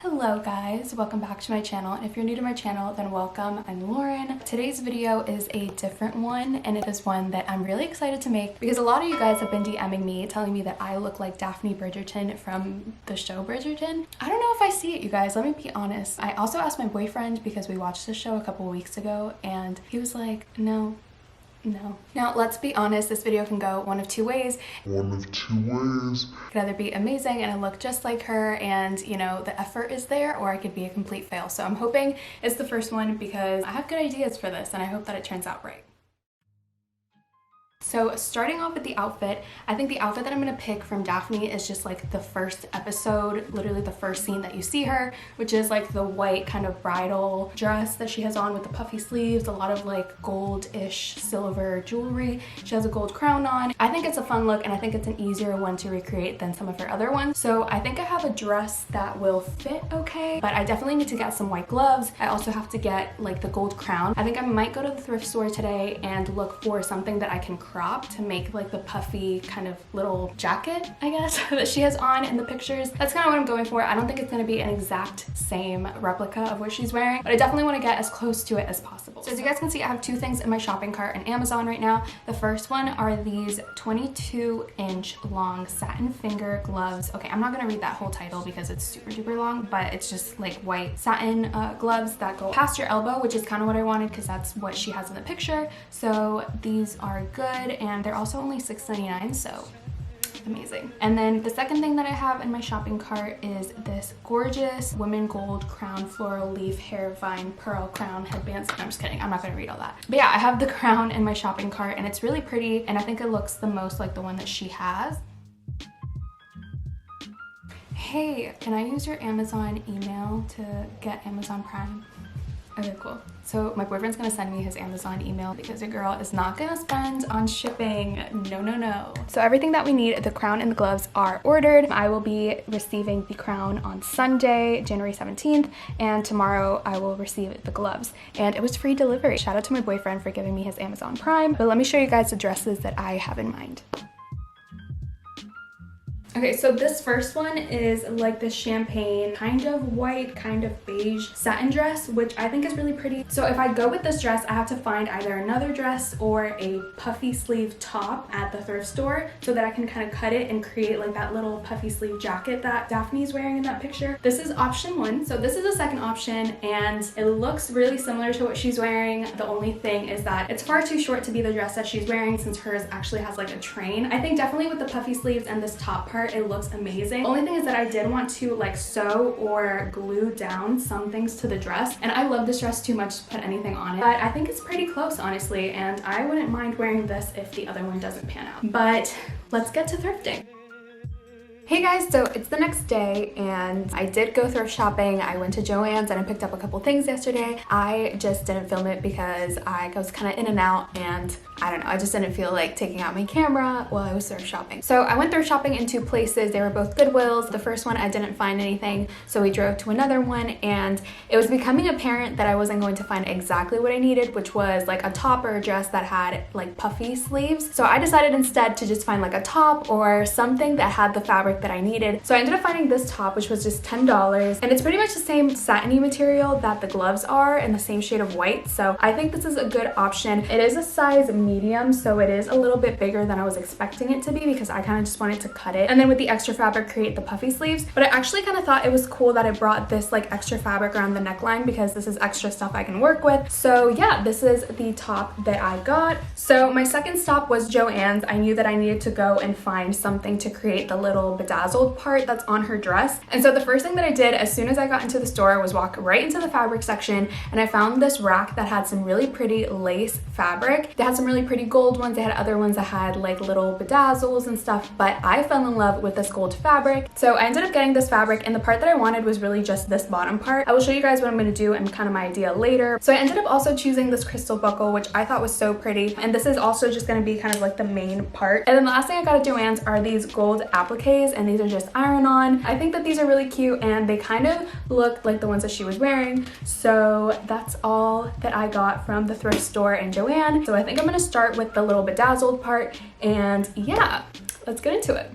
Hello guys, welcome back to my channel, and if you're new to my channel then welcome. I'm Lauren. Today's video is a different one, and it is one that I'm really excited to make because a lot of you guys have been DMing me telling me that I look like Daphne Bridgerton from the show Bridgerton. I don't know if I see it, you guys, let me be honest. I also asked my boyfriend because we watched the show a couple weeks ago and he was like, no. Now, let's be honest, this video can go one of two ways. It could either be amazing and I look just like her and, you know, the effort is there, or it could be a complete fail. So I'm hoping it's the first one because I have good ideas for this and I hope that it turns out right. So starting off with the outfit, I think the outfit that I'm gonna pick from Daphne is just like the first episode, literally the first scene that you see her, which is like the white kind of bridal dress that she has on with the puffy sleeves, a lot of like gold-ish silver jewelry. She has a gold crown on. I think it's a fun look and I think it's an easier one to recreate than some of her other ones. So I think I have a dress that will fit okay, but I definitely need to get some white gloves. I also have to get like the gold crown. I think I might go to the thrift store today and look for something that I can crop to make like the puffy kind of little jacket, I guess, that she has on in the pictures. That's kind of what I'm going for. I don't think it's going to be an exact same replica of what she's wearing, but I definitely want to get as close to it as possible. So as you guys can see, I have two things in my shopping cart on Amazon right now. The first one are these 22-inch long satin finger gloves. Okay, I'm not going to read that whole title because it's super duper long, but it's just like white satin gloves that go past your elbow, which is kind of what I wanted because that's what she has in the picture. So these are good, and they're also only $6.99, so amazing. And then the second thing that I have in my shopping cart is this gorgeous women gold crown floral leaf hair vine pearl crown headbands. No, I'm just kidding, I'm not gonna read all that. But yeah, I have the crown in my shopping cart and it's really pretty, and I think it looks the most like the one that she has. Hey, can I use your Amazon email to get Amazon Prime? Okay, cool. So my boyfriend's gonna send me his Amazon email because your girl is not gonna spend on shipping. No. So everything that we need, the crown and the gloves, are ordered. I will be receiving the crown on Sunday, January 17th, and tomorrow I will receive the gloves. And it was free delivery. Shout out to my boyfriend for giving me his Amazon Prime. But let me show you guys the dresses that I have in mind. Okay, so this first one is like this champagne, kind of white, kind of beige satin dress, which I think is really pretty. So if I go with this dress, I have to find either another dress or a puffy sleeve top at the thrift store so that I can kind of cut it and create like that little puffy sleeve jacket that Daphne's wearing in that picture. This is option one. So this is the second option and it looks really similar to what she's wearing. The only thing is that it's far too short to be the dress that she's wearing since hers actually has like a train. I think definitely with the puffy sleeves and this top part, it looks amazing. The only thing is that I did want to like sew or glue down some things to the dress, and I love this dress too much to put anything on it, but I think it's pretty close honestly, and I wouldn't mind wearing this if the other one doesn't pan out. But let's get to thrifting. Hey guys, so it's the next day and I did go thrift shopping. I went to Joann's and I picked up a couple things yesterday. I just didn't film it because I was kind of in and out, and I don't know, I just didn't feel like taking out my camera while I was thrift shopping. So I went thrift shopping in two places. They were both Goodwills. The first one I didn't find anything, so we drove to another one, and it was becoming apparent that I wasn't going to find exactly what I needed, which was like a top or a dress that had like puffy sleeves. So I decided instead to just find like a top or something that had the fabric that I needed. So I ended up finding this top, which was just $10, and it's pretty much the same satiny material that the gloves are in the same shade of white. So I think this is a good option. It is a size medium, so it is a little bit bigger than I was expecting it to be because I kind of just wanted to cut it and then with the extra fabric create the puffy sleeves. But I actually kind of thought it was cool that I brought this like extra fabric around the neckline because this is extra stuff I can work with. So yeah, this is the top that I got. So my second stop was Joann's. I knew that I needed to go and find something to create the little bedazzled part that's on her dress. And so the first thing that I did as soon as I got into the store was walk right into the fabric section, and I found this rack that had some really pretty lace fabric. They had some really pretty gold ones. They had other ones that had like little bedazzles and stuff, but I fell in love with this gold fabric. So I ended up getting this fabric, and the part that I wanted was really just this bottom part. I will show you guys what I'm going to do and kind of my idea later. So I ended up also choosing this crystal buckle, which I thought was so pretty, and this is also just going to be kind of like the main part. And then the last thing I got at Joann's are these gold appliques, and these are just iron-on. I think that these are really cute, and they kind of look like the ones that she was wearing. So that's all that I got from the thrift store in Joann. So I think I'm going to start with the little bedazzled part, and yeah, let's get into it.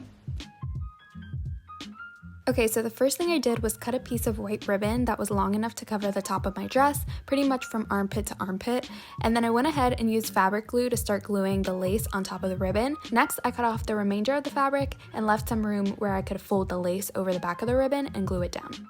Okay, so the first thing I did was cut a piece of white ribbon that was long enough to cover the top of my dress, pretty much from armpit to armpit, and then I went ahead and used fabric glue to start gluing the lace on top of the ribbon. Next, I cut off the remainder of the fabric and left some room where I could fold the lace over the back of the ribbon and glue it down.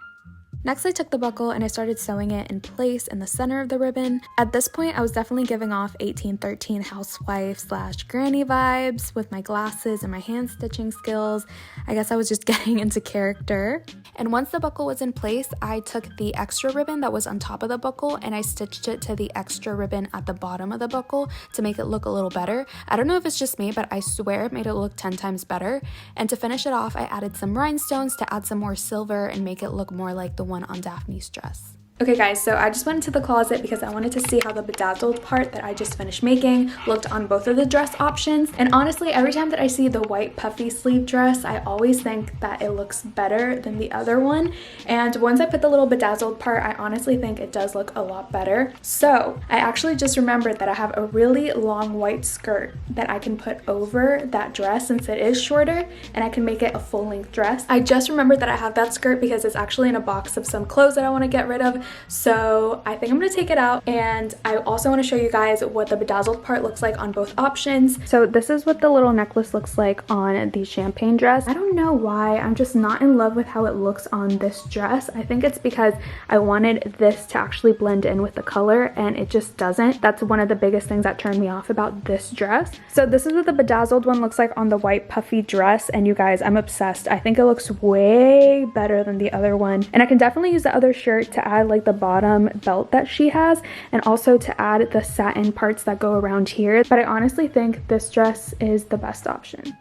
Next, I took the buckle and I started sewing it in place in the center of the ribbon. At this point, I was definitely giving off 1813 housewife / granny vibes with my glasses and my hand stitching skills. I guess I was just getting into character. And once the buckle was in place, I took the extra ribbon that was on top of the buckle and I stitched it to the extra ribbon at the bottom of the buckle to make it look a little better. I don't know if it's just me, but I swear it made it look 10 times better. And to finish it off, I added some rhinestones to add some more silver and make it look more like the one on Daphne's dress. Okay guys, so I just went into the closet because I wanted to see how the bedazzled part that I just finished making looked on both of the dress options. And honestly, every time that I see the white puffy sleeve dress, I always think that it looks better than the other one. And once I put the little bedazzled part, I honestly think it does look a lot better. So I actually just remembered that I have a really long white skirt that I can put over that dress since it is shorter, and I can make it a full-length dress. I just remembered that I have that skirt because it's actually in a box of some clothes that I want to get rid of. So I think I'm going to take it out, and I also want to show you guys what the bedazzled part looks like on both options. So this is what the little necklace looks like on the champagne dress. I don't know why, I'm just not in love with how it looks on this dress. I think it's because I wanted this to actually blend in with the color, and it just doesn't. That's one of the biggest things that turned me off about this dress. So this is what the bedazzled one looks like on the white puffy dress, and you guys, I'm obsessed. I think it looks way better than the other one, and I can definitely use the other shirt to add like the bottom belt that she has, and also to add the satin parts that go around here. But I honestly think this dress is the best option.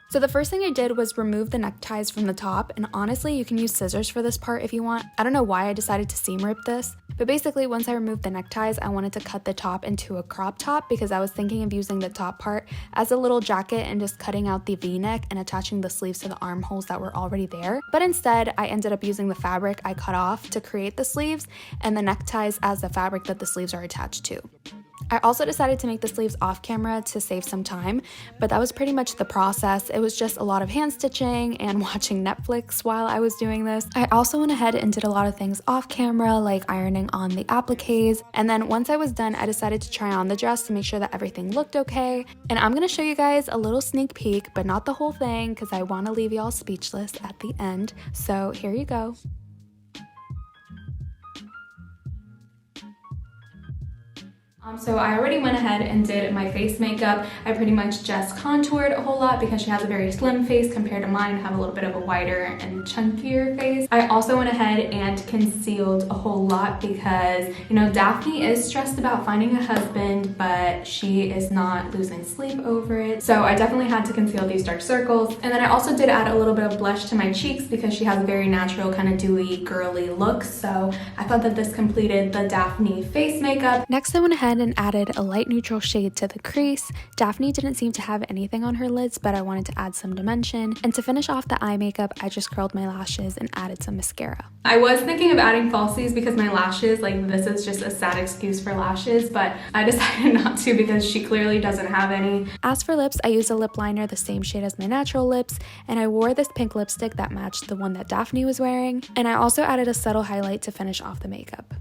So the first thing I did was remove the neckties from the top, and honestly, you can use scissors for this part if you want. I don't know why I decided to seam rip this, but basically once I removed the neckties, I wanted to cut the top into a crop top because I was thinking of using the top part as a little jacket and just cutting out the V-neck and attaching the sleeves to the armholes that were already there. But instead, I ended up using the fabric I cut off to create the sleeves and the neckties as the fabric that the sleeves are attached to. I also decided to make the sleeves off camera to save some time, but that was pretty much the process. It was just a lot of hand stitching and watching Netflix while I was doing this. I also went ahead and did a lot of things off camera, like ironing on the appliques, and then once I was done, I decided to try on the dress to make sure that everything looked okay. And I'm gonna show you guys a little sneak peek, but not the whole thing because I want to leave y'all speechless at the end. So here you go. So I already went ahead and did my face makeup. I pretty much just contoured a whole lot because she has a very slim face compared to mine. I have a little bit of a wider and chunkier face. I also went ahead and concealed a whole lot because, you know, Daphne is stressed about finding a husband, but she is not losing sleep over it. So I definitely had to conceal these dark circles. And then I also did add a little bit of blush to my cheeks because she has a very natural kind of dewy, girly look. So I thought that this completed the Daphne face makeup. Next, I went ahead and added a light neutral shade to the crease. Daphne didn't seem to have anything on her lids, but I wanted to add some dimension. And to finish off the eye makeup, I just curled my lashes and added some mascara. I was thinking of adding falsies because my lashes, like, this is just a sad excuse for lashes, but I decided not to because she clearly doesn't have any. As for lips, I used a lip liner the same shade as my natural lips, and I wore this pink lipstick that matched the one that Daphne was wearing. And I also added a subtle highlight to finish off the makeup.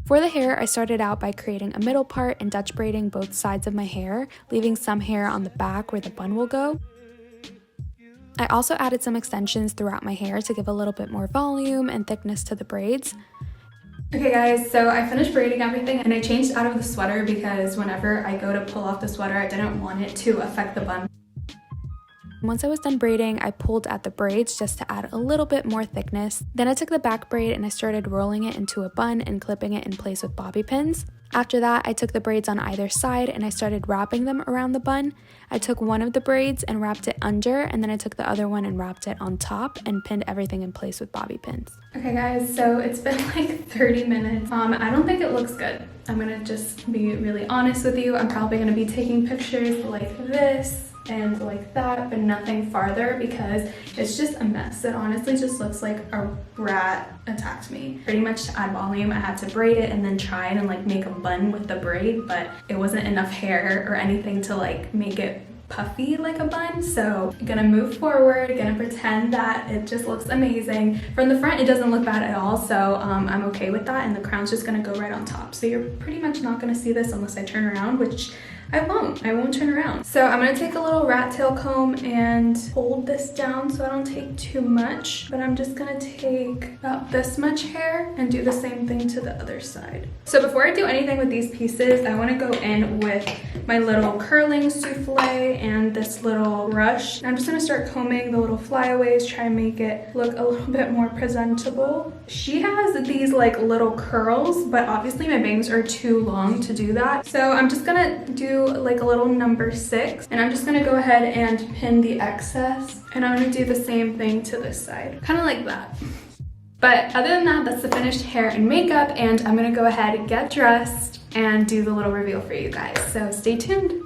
For the hair, I started out by creating a middle part and Dutch braiding both sides of my hair, leaving some hair on the back where the bun will go. I also added some extensions throughout my hair to give a little bit more volume and thickness to the braids. Okay guys, so I finished braiding everything and I changed out of the sweater because whenever I go to pull off the sweater, I didn't want it to affect the bun. Once I was done braiding, I pulled at the braids just to add a little bit more thickness. Then I took the back braid and I started rolling it into a bun and clipping it in place with bobby pins. After that, I took the braids on either side and I started wrapping them around the bun. I took one of the braids and wrapped it under, and then I took the other one and wrapped it on top and pinned everything in place with bobby pins. Okay guys, so it's been like 30 minutes. I don't think it looks good. I'm gonna just be really honest with you. I'm probably gonna be taking pictures like this. and like that, but nothing farther because it's just a mess. It honestly just looks like a rat attacked me. Pretty much to add volume, I had to braid it and then try it and like make a bun with the braid, but it wasn't enough hair or anything to like make it puffy like a bun. So I'm gonna move forward, gonna pretend that it just looks amazing. From the front, it doesn't look bad at all, so I'm okay with that, and the crown's just gonna go right on top. So you're pretty much not gonna see this unless I turn around, which I won't turn around. So I'm gonna take a little rat tail comb and hold this down so I don't take too much, but I'm just gonna take about this much hair and do the same thing to the other side. So before I do anything with these pieces, I wanna go in with my little curling souffle and this little brush. I'm just gonna start combing the little flyaways, try and make it look a little bit more presentable. She has these like little curls, but obviously my bangs are too long to do that. So I'm just gonna do like a little number 6, and I'm just gonna go ahead and pin the excess, and I'm gonna do the same thing to this side, kind of like that. But other than that, that's the finished hair and makeup, and I'm gonna go ahead and get dressed and do the little reveal for you guys, so stay tuned.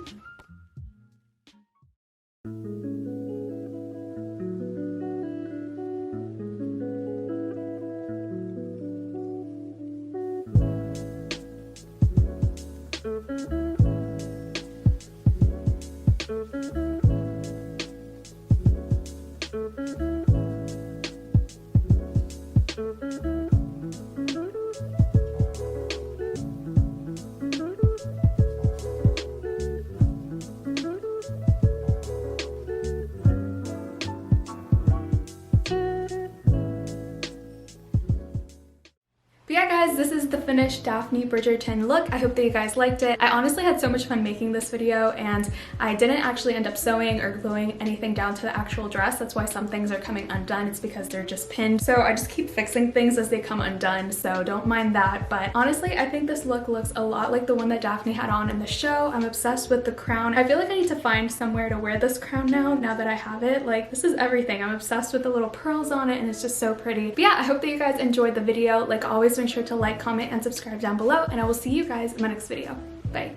But yeah guys, this is the finished Daphne Bridgerton look. I hope that you guys liked it. I honestly had so much fun making this video, and I didn't actually end up sewing or gluing anything down to the actual dress. That's why some things are coming undone. It's because they're just pinned. So I just keep fixing things as they come undone, so don't mind that. But honestly, I think this look looks a lot like the one that Daphne had on in the show. I'm obsessed with the crown. I feel like I need to find somewhere to wear this crown now that I have it. Like, this is everything. I'm obsessed with the little pearls on it, and it's just so pretty. But yeah, I hope that you guys enjoyed the video. Like always, make sure to like, comment, and subscribe down below, and I will see you guys in my next video. Bye.